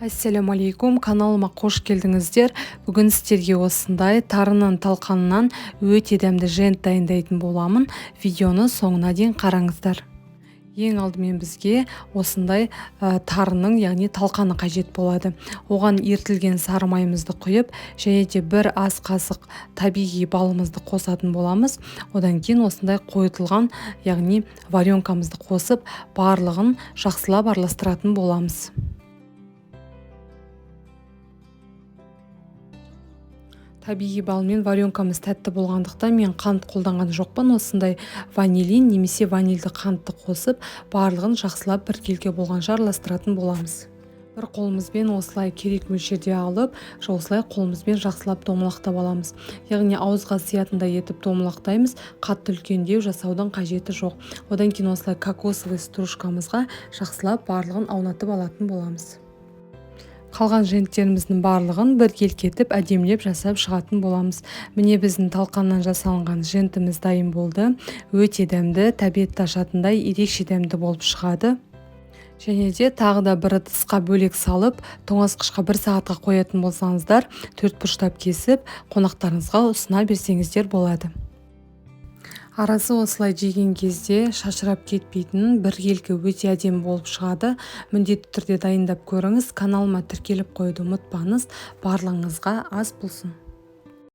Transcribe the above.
Ассаламу алейкум, каналыма қош келдіңіздер. Бүгін сіздерге осындай тарының талқанынан өте дәмді жент дайындайтын боламын. Видеоны соңына дейін қараңыздар. Ең алдымен бізге осындай тарының, яғни талқаны қажет болады. Оған ертілген сары майымызды құйып, және де бір ас қасық табиғи балымызды қосатын боламыз. Одан кейін осындай қойытылған, яғни варенкамызды қосып, барлығын жақсылап араластыратын боламыз. Табиғи балмен варенкамыз тәтті болғандықтан мен қант қолданған жоқпын. Осындай ванилин немесе ванильді қантты қосып, барлығын жақсылап бір келге болғанша араластыратын боламыз. Бір қолымызбен осылай керек мөлшерде алып, осылай қолымызбен жақсылап домалақтап аламыз. Яғни ауызға сиятындай етіп домалақтаймыз, қатты үлкендеу жасаудың қажеті жоқ. Одан кейін осылай кокосовый стружкамызға жақсылап барлығын аунатып алатын боламыз. Қалған женттеріміздің барлығын бір келкетіп әдемілеп жасап шығатын боламыз. Міне біздің талқаннан жасалынған жентіміз дайын болды. Өте дәмді, тәбетті ашатындай ерекше дәмді болып шығады. Және де тағы да бір ыдысқа бөлек салып, тоңазытқышқа 1 сағатқа қоятын болсаңыздар, 4 бұрыштап кесіп, қонақтарыңызға ұсына берсеңіздер болады. Арасы осылай жеген кезде шашырап кетпейтін бір келкі өте әдемі болып шығады. Міндетті түрде дайындап көріңіз. Каналыма тіркеліп қоюды ұмытпаңыз. Барлығыңызға ас болсын.